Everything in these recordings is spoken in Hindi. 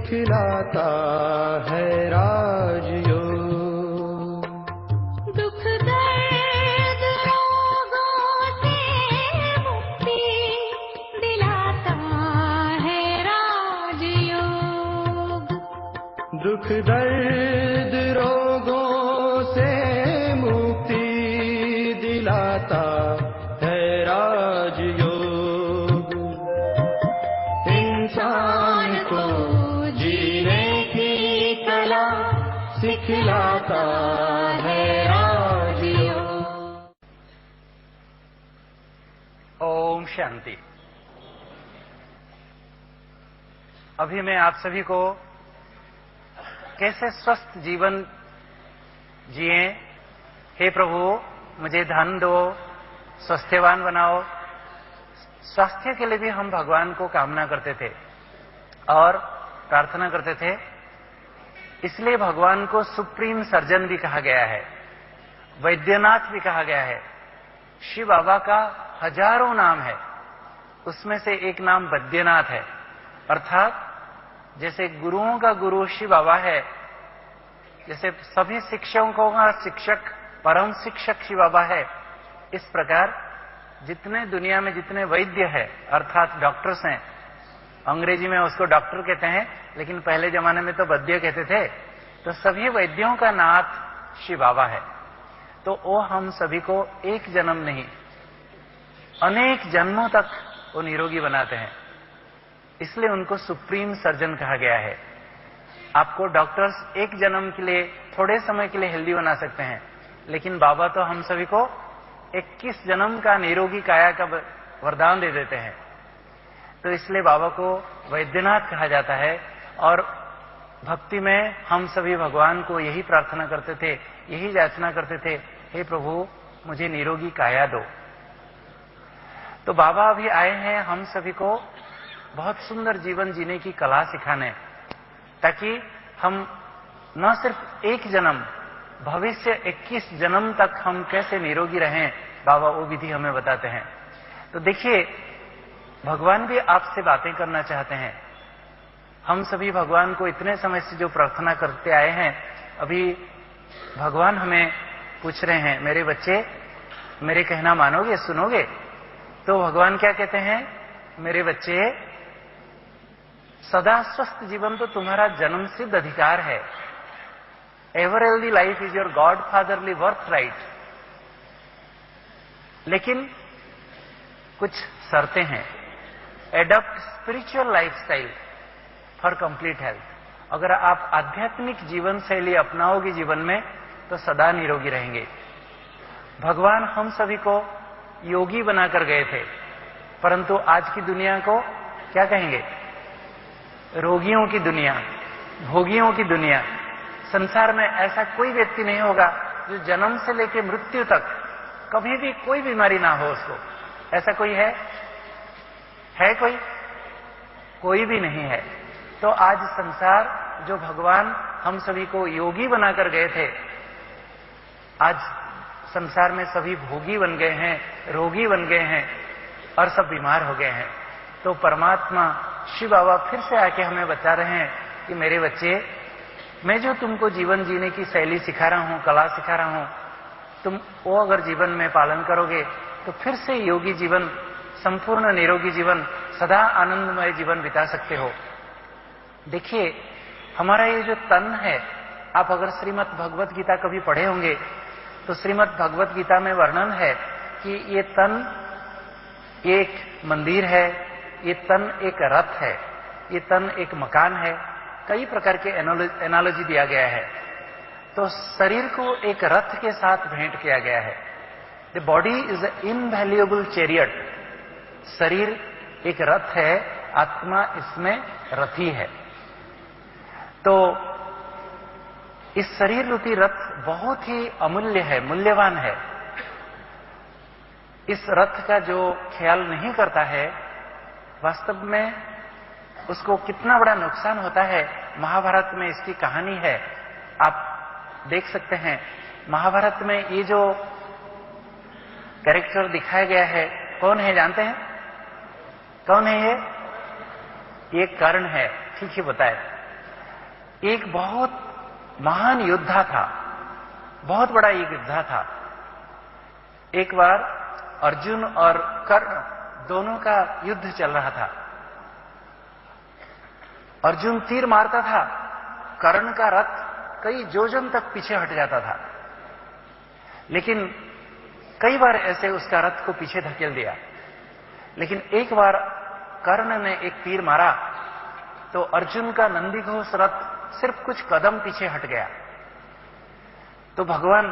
सिखलाता है राजयोग। दुख दर्द रोगों से मुक्ति दिलाता है राजयोग। दुख दर्द रोगों से मुक्ति दिलाता है राजयोग। इंसान को जीने की कला सिखलाता है राजयोग। ओम शांति। अभी मैं आप सभी को कैसे स्वस्थ जीवन जिए, हे प्रभु मुझे धन दो, स्वास्थ्यवान बनाओ। स्वास्थ्य के लिए भी हम भगवान को कामना करते थे और प्रार्थना करते थे। इसलिए भगवान को सुप्रीम सर्जन भी कहा गया है, वैद्यनाथ भी कहा गया है। शिव बाबा का हजारों नाम है, उसमें से एक नाम वैद्यनाथ है। अर्थात जैसे गुरुओं का गुरु शिव बाबा है, जैसे सभी शिक्षकों का शिक्षक परम शिक्षक शिव बाबा है, इस प्रकार जितने दुनिया में जितने वैद्य है अर्थात डॉक्टर्स हैं, अंग्रेजी में उसको डॉक्टर कहते हैं लेकिन पहले जमाने में तो वैद्य कहते थे, तो सभी वैद्यों का नाथ शिव बाबा है। तो वो हम सभी को एक जन्म नहीं अनेक जन्मों तक वो निरोगी बनाते हैं, इसलिए उनको सुप्रीम सर्जन कहा गया है। आपको डॉक्टर्स एक जन्म के लिए थोड़े समय के लिए हेल्दी बना सकते हैं, लेकिन बाबा तो हम सभी को 21 जन्म का निरोगी काया का वरदान दे देते हैं। तो इसलिए बाबा को वैद्यनाथ कहा जाता है। और भक्ति में हम सभी भगवान को यही प्रार्थना करते थे, यही याचना करते थे, हे प्रभु मुझे निरोगी काया दो। तो बाबा अभी आए हैं हम सभी को बहुत सुंदर जीवन जीने की कला सिखाने, ताकि हम न सिर्फ एक जन्म, भविष्य 21 जन्म तक हम कैसे निरोगी रहें, बाबा वो विधि हमें बताते हैं। तो देखिए, भगवान भी आपसे बातें करना चाहते हैं। हम सभी भगवान को इतने समय से जो प्रार्थना करते आए हैं, अभी भगवान हमें पूछ रहे हैं, मेरे बच्चे मेरे कहना मानोगे, सुनोगे? तो भगवान क्या कहते हैं, मेरे बच्चे सदा स्वस्थ जीवन तो तुम्हारा जन्म सिद्ध अधिकार है। Ever healthy life is your God fatherly birth right. लेकिन कुछ शर्तें हैं। Adopt spiritual lifestyle for complete health. अगर आप आध्यात्मिक जीवन शैली अपनाओगे जीवन में तो सदा निरोगी रहेंगे। भगवान हम सभी को योगी बनाकर गए थे, परंतु आज की दुनिया को क्या कहेंगे? रोगियों की दुनिया, भोगियों की दुनिया। संसार में ऐसा कोई व्यक्ति नहीं होगा जो जन्म से लेकर मृत्यु तक कभी भी कोई बीमारी ना हो उसको। ऐसा कोई है कोई? कोई भी नहीं है। तो आज संसार जो भगवान हम सभी को योगी बनाकर गए थे, आज संसार में सभी भोगी बन गए हैं, रोगी बन गए हैं और सब बीमार हो गए हैं। तो परमात्मा शिव बाबा फिर से आके हमें बता रहे हैं कि मेरे बच्चे, मैं जो तुमको जीवन जीने की शैली सिखा रहा हूं, कला सिखा रहा हूं, तुम वो अगर जीवन में पालन करोगे तो फिर से योगी जीवन, संपूर्ण निरोगी जीवन, सदा आनंदमय जीवन बिता सकते हो। देखिए, हमारा ये जो तन है, आप अगर श्रीमद् भगवत गीता कभी पढ़े होंगे तो श्रीमद् भगवत गीता में वर्णन है कि ये तन एक मंदिर है, ये तन एक रथ है, ये तन एक मकान है। कई प्रकार के एनालॉजी दिया गया है। तो शरीर को एक रथ के साथ भेंट किया गया है। The body is a invaluable chariot. शरीर एक रथ है, आत्मा इसमें रथी है। तो इस शरीर रूपी रथ बहुत ही अमूल्य है, मूल्यवान है। इस रथ का जो ख्याल नहीं करता है, वास्तव में उसको कितना बड़ा नुकसान होता है। महाभारत में इसकी कहानी है, आप देख सकते हैं। महाभारत में ये जो कैरेक्टर दिखाया गया है, कौन है जानते हैं? कौन है ये? कर्ण है, ठीक ही बताए। एक बहुत महान योद्धा था, बहुत बड़ा एक योद्धा था। एक बार अर्जुन और कर्ण दोनों का युद्ध चल रहा था। अर्जुन तीर मारता था, कर्ण का रथ कई योजन तक पीछे हट जाता था, लेकिन कई बार ऐसे उसका रथ को पीछे धकेल दिया। लेकिन एक बार कर्ण ने एक तीर मारा तो अर्जुन का नंदीघोष रथ सिर्फ कुछ कदम पीछे हट गया। तो भगवान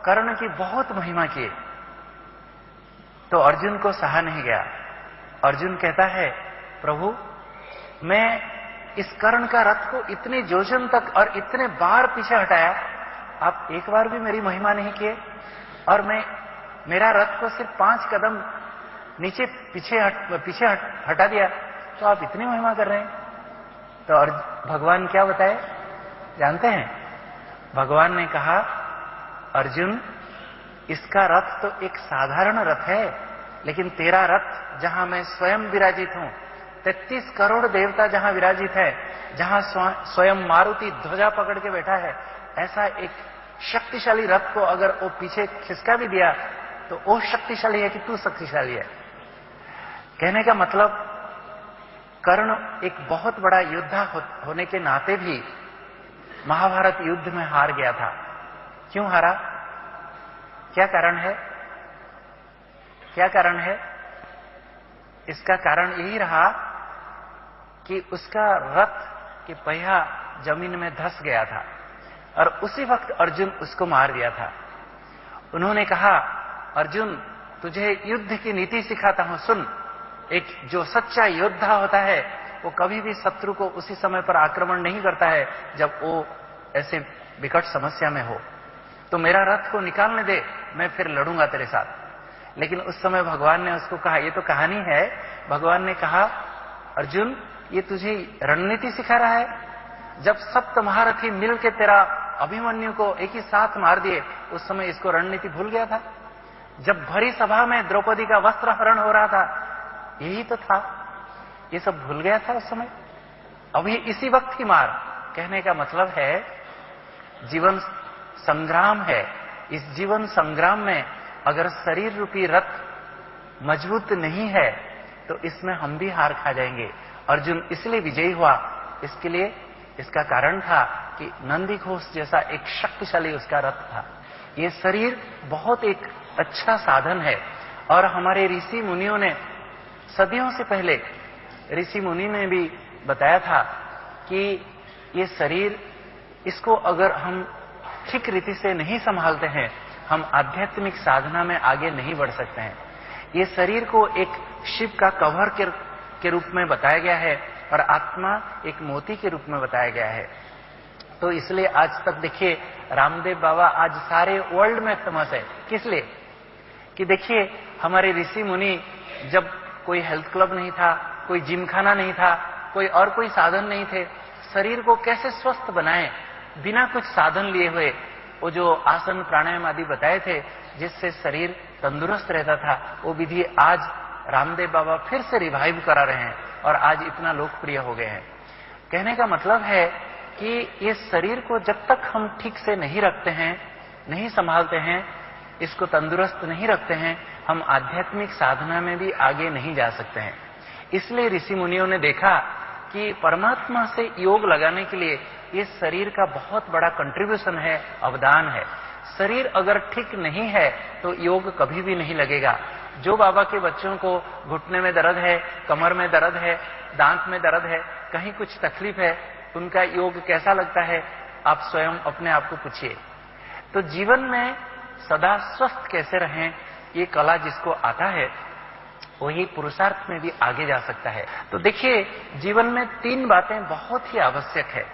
कर्ण की बहुत महिमा किए, तो अर्जुन को सहा नहीं गया। अर्जुन कहता है, प्रभु मैं इस कर्ण का रथ को इतने योजन तक और इतने बार पीछे हटाया, आप एक बार भी मेरी महिमा नहीं किए, और मेरा रथ को सिर्फ 5 कदम नीचे पीछे हटा दिया, तो आप इतनी महिमा कर रहे हैं। तो और भगवान क्या बताए जानते हैं? भगवान ने कहा, अर्जुन इसका रथ तो एक साधारण रथ है, लेकिन तेरा रथ जहां मैं स्वयं विराजित हूं, 33 करोड़ देवता जहां विराजित है, जहां स्वयं मारुति ध्वजा पकड़ के बैठा है, ऐसा एक शक्तिशाली रथ को अगर वो पीछे खिसका भी दिया तो वो शक्तिशाली है कि तू शक्तिशाली है। कहने का मतलब, कर्ण एक बहुत बड़ा योद्धा होने के नाते भी महाभारत युद्ध में हार गया था। क्यों हारा? क्या कारण है? क्या कारण है? इसका कारण यही रहा कि उसका रथ के पहिया जमीन में धंस गया था और उसी वक्त अर्जुन उसको मार दिया था। उन्होंने कहा, अर्जुन तुझे युद्ध की नीति सिखाता हूं, सुन। एक जो सच्चा योद्धा होता है वो कभी भी शत्रु को उसी समय पर आक्रमण नहीं करता है जब वो ऐसे विकट समस्या में हो। तो मेरा रथ को निकालने दे, मैं फिर लड़ूंगा तेरे साथ। लेकिन उस समय भगवान ने उसको कहा, ये तो कहानी है, भगवान ने कहा, अर्जुन ये तुझे रणनीति सिखा रहा है। जब सप्त महारथी मिल के तेरा अभिमन्यु को एक ही साथ मार दिए, उस समय इसको रणनीति भूल गया था। जब भरी सभा में द्रौपदी का वस्त्र हरण हो रहा था, यही तो था, ये सब भूल गया था उस समय। अभी इसी वक्त की मार। कहने का मतलब है, जीवन संग्राम है। इस जीवन संग्राम में अगर शरीर रूपी रथ मजबूत नहीं है तो इसमें हम भी हार खा जाएंगे। अर्जुन इसलिए विजयी हुआ, इसके लिए इसका कारण था कि नंदीघोष जैसा एक शक्तिशाली उसका रथ था। ये शरीर बहुत एक अच्छा साधन है, और हमारे ऋषि मुनियों ने सदियों से पहले ऋषि मुनि ने भी बताया था कि ये शरीर, इसको अगर हम ठीक रीति से नहीं संभालते हैं, हम आध्यात्मिक साधना में आगे नहीं बढ़ सकते हैं। ये शरीर को एक शिव का कवर के रूप में बताया गया है और आत्मा एक मोती के रूप में बताया गया है। तो इसलिए आज तक देखिए, रामदेव बाबा आज सारे वर्ल्ड में फेमस है। किस लिए? कि देखिए, हमारे ऋषि मुनि, जब कोई हेल्थ क्लब नहीं था, कोई जिम खाना नहीं था, कोई कोई साधन नहीं थे, शरीर को कैसे स्वस्थ बनाएं बिना कुछ साधन लिए हुए, वो जो आसन प्राणायाम आदि बताए थे जिससे शरीर तंदुरुस्त रहता था, वो विधि आज रामदेव बाबा फिर से रिवाइव करा रहे हैं और आज इतना लोकप्रिय हो गए हैं। कहने का मतलब है कि ये शरीर को जब तक हम ठीक से नहीं रखते हैं, नहीं संभालते हैं, इसको तंदुरुस्त नहीं रखते हैं, हम आध्यात्मिक साधना में भी आगे नहीं जा सकते हैं। इसलिए ऋषि मुनियों ने देखा कि परमात्मा से योग लगाने के लिए ये शरीर का बहुत बड़ा कंट्रीब्यूशन है, अवदान है। शरीर अगर ठीक नहीं है तो योग कभी भी नहीं लगेगा। जो बाबा के बच्चों को घुटने में दर्द है, कमर में दर्द है, दांत में दर्द है, कहीं कुछ तकलीफ है, उनका योग कैसा लगता है, आप स्वयं अपने आप को पूछिए। तो जीवन में सदा स्वस्थ कैसे रहें, ये कला जिसको आता है वही पुरुषार्थ में भी आगे जा सकता है। तो देखिए, जीवन में 3 बातें बहुत ही आवश्यक है।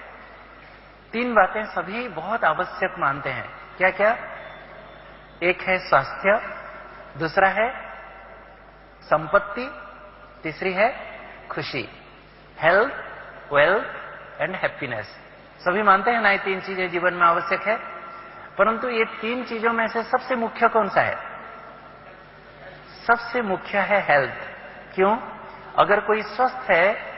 3 बातें सभी बहुत आवश्यक मानते हैं। क्या क्या? एक है स्वास्थ्य, दूसरा है संपत्ति, तीसरी है खुशी। Health, wealth and happiness. सभी मानते हैं ना, ये 3 चीजें जीवन में आवश्यक है। परंतु ये 3 चीजों में से सबसे मुख्य कौन सा है? सबसे मुख्य है हेल्थ। क्यों? अगर कोई स्वस्थ है